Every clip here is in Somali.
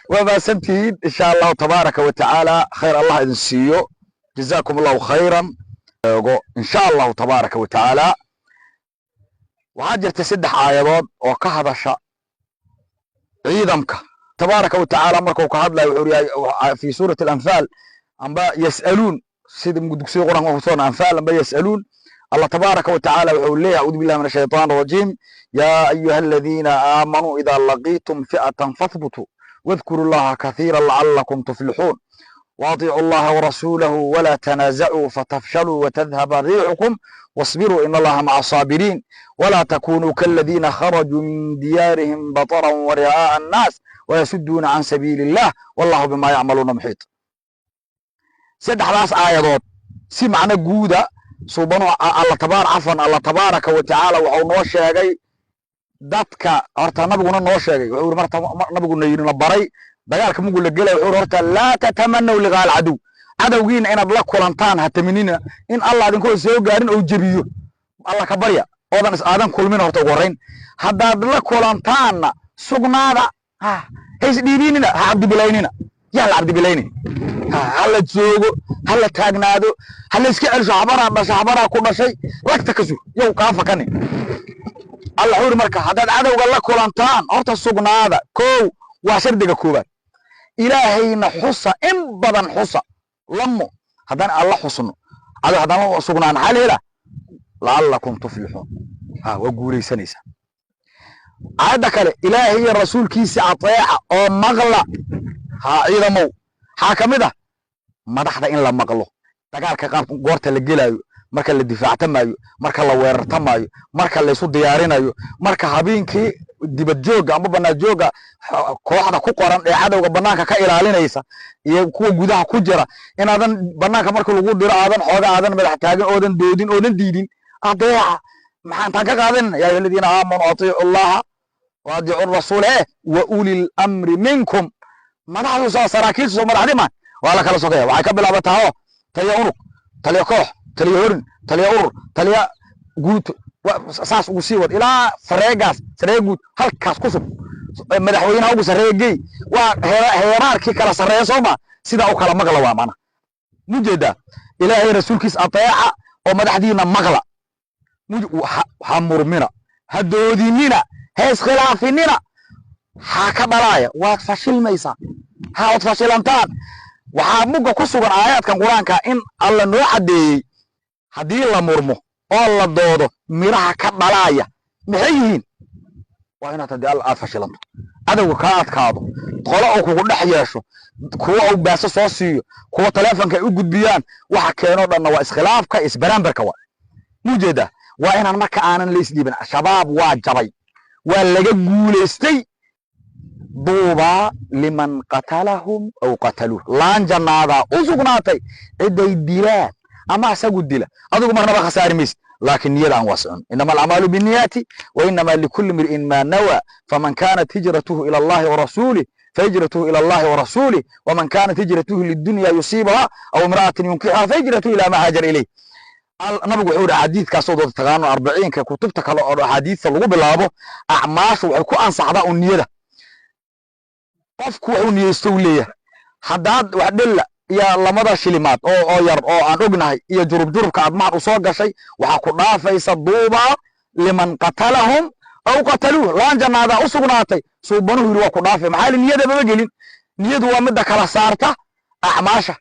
وما سنتين إن شاء الله تبارك وتعالى خير الله إذن سيو جزاكم الله خيرا إن شاء الله تبارك وتعالى وعجر تسدح آيات وكهذا شاء عيدمك تبارك وتعالى مركو كهذا لا في سورة الأنفال أنبا يسألون سيد مقدسي قرآن وفصون أنفال أنبا يسألون الله تبارك وتعالى ويقول لي أعوذ بالله من الشيطان الرجيم يا أيها الذين آمنوا إذا لقيتم فئة فاثبتوا واذكروا الله كثيرا لعلكم تفلحون واطيعوا الله ورسوله ولا تنازعوا فتفشلوا وتذهب ريحكم واصبروا إن الله مع الصابرين ولا تكونوا كالذين خرجوا من ديارهم بطرا ورئاء الناس ويسدون عن سبيل الله والله بما يعملون محيط. سدح راس آيات سي معنى جودة سبحانه الله تبارك وتعالى وحو نو شيغاي dadka horta nabiguna noo sheegay wuxuu marta nabiguna yiri baray dagaalka mugu la galay wuxuu horta la tatamannu liqaal adu adawgiina inaad la kulantaan ha taminina in Allah idinku soo gaarin oo jabiyo Allah ka barya oodan is aadan kulmin horta ugu horeyn hadaad la kulantaana sugnaada ha is dhiibinina ha abdi bilaynina yaa la abdi bilayni hala joogo hala taagnaado hala iska celsho xabara ku dhashay waqti ka sug yow ka fakani الله حور مركا هذا عدو قال لك كلانتان هرت السجنادة كو وشردك كوبات إلهي نحصة إن بدن حصة لمو هذا الله حصنه هذا سجنان حالي لعلكم تفلحون وقولي سنيسة عادك إلهي الرسول كيسي عطيعة أو مغلى إذا مو حاكم ده ما دحضة إن لما مغلو تقال كقام قورت اللي قلايو marka la difaactamayo marka la weerartamayo marka la isu diyaarinayo marka habeenkii dibad jooga ama banaan jooga kooxda ku qoran ee cadawga banaanka ka ilaalinaysa iyo kuwa gudaha ku jira inaadan banaanka marka lagu diro aadan xooga aadan madax taagan oodan doodin oodan diidin adeeca maxaan tan ka qaadan yaa iladiina aamanu atii'u allaha wa atii'u rasuul wa ulil amri minkum madaxdu soo saraakiil soo madaxdima wala kala sokaya waxay ka bilaabataa taliya unug taliya koox taliya horin taliya urur taliya guud saas ugu sii wad ilaa sareegaas sareeguud halkaas ku sub madaxweynaha ugu sareegay waa heeraarkii kala sareeyo Soomaa sida uu kala maqla waa maana mujeeda ilaahay rasuulkiis ateeca oo madaxdiina maqla ha murmina ha doodinina ha iskhilaafinina ha ka dhalaaya waad fashilmaysaa ha wad fashilantaan waxaa muga ku sugan aayaadkan quraanka in alla noo cadeeyay hadii la murmo oo la doodo miraha ka dhalaaya maxay yihiin waa inaad hadii alla aad fashilanto adawga ka adkaado qolo oo kugu dhex yeesho kuwa uu baasa soo siiyo kuwa telefoonka u gudbiyaan waxa keeno dhanna waa iskhilaafka isbaraambarka waa mujeeda waa inaan marka aanan la isdhiibin shabaab waa jabay waa laga guuleystay duuba liman qatalahum aw qataluhu laan jannada usugnaatay ciday dilaan ama asagu dila adigu marnaba khasaari maysid laakiin niyada aan waasicin inama al-amalu binniyati wa inma likulli mar'in ma nawa faman kanat hijratuhu ila Allah wa rasulih فهجرته إلى الله ورسوله ومن كانت هجرته للدنيا يصيبها أو امرأة ينكحها فهجرته إلى ما هاجر إليه النبي وحور حديث كاسود تغانو 40 ككتبتك حديث لو بلابو أعماش وحكو أنصح ذا النية qofku wuxuu niyeysto leeyahay hadaad wax dhilla iyo lamada shilimaad oo yar oo aan ognahay iyo jurubka aad ma u soo gashay waxa ku dhaafaysa duuba liman qatalahum aw qataluhu laan jannada usugnaatay suubanuhu yiri waa ku dhaafay maxaa niyada baba gelin niyadu waa mid kala saarta acmaasha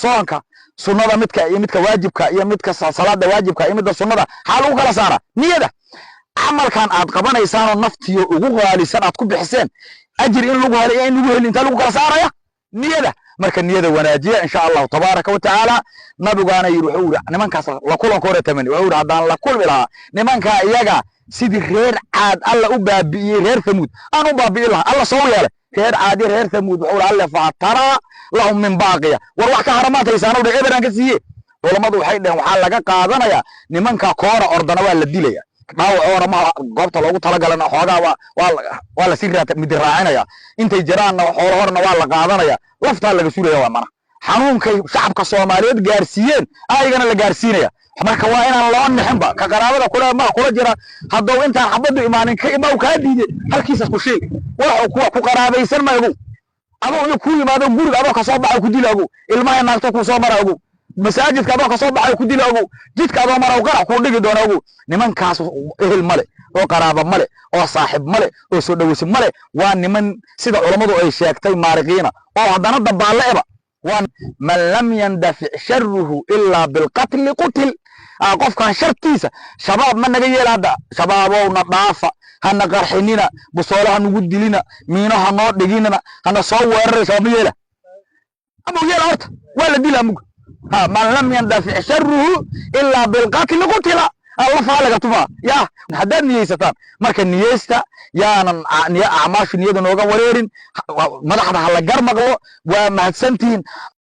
soonka sunnada midka waajibka iyo midka salaada waajibka iyo midda sunnada xal ugu kala saara niyada amalkan aad qabanaysaan naftiyo ugu qaalisan aad ku bixiseen أجر إن لقوا هلا إن لقوا هلا إنت لقوا كلا صار يا نيدا مركن نيدا وناجية إن شاء الله تبارك وتعالى نبغى أنا يروحوا نمان كاس لكل كورة تمني ويقول عدان لكل بلا نمان كا يجا سيد غير عاد الله أبى غير ثمود أنا أبى الله الله صوي له غير عاد غير ثمود ويقول الله فترى لهم من باقية والله كهرمات يسانو ده إبرة كسيه ولا ما ذو حيد وحال لك قاضنا يا نمان كا كورة أرضنا ولا ديليا dhaawac ma goobta loogu talagalana xoogaa waa la sii mid raacinaya intay jiraanna horna waa la qaadanaya lafta laga suulaya waa mana xanuunkay shacabka Soomaaliyeed gaarsiiyeen ayagana la gaarsiinaya marka waa inaan loo nixinba ka qaraabada kula jira hadduu intaan xabadu imaanin ka imaw kaa diiday halkiisa ku sheeg wax ku qaraabaysan ma ogow adoo inuu ku yimaado guriga adoo ka soo baxay ku dilaago ilmaha naagto ku soo maraago masaajidka adoo ka soo baxay ku dilaago jidka adoo maraw qarax ku dhigi doonaago nimankaas ehel male oo qaraaba male oo saaxib male oo soo dhaweysi male waa niman sida culimadu ay sheegtay maariqiina oo haddana dabaaleeba waa man lam yandafi sharruhu illa bil qatl qutil qofkan shartiisa shabaab ma naga yeelada shabaabowna dhaafa hana qarxinina busoolaha nugu dilina miinaha noo dhiginina hana soo weeraraysa shabaab yeela ama yeela horta wala dila mug man lam yandafi sharruhu illa bil qatl qutila الله فعلك تما يا حدد نيستان marka niyeysta yaanan acmaashu niyada nooga wareerin madaxda hala garmaqlo waa mahadsantiin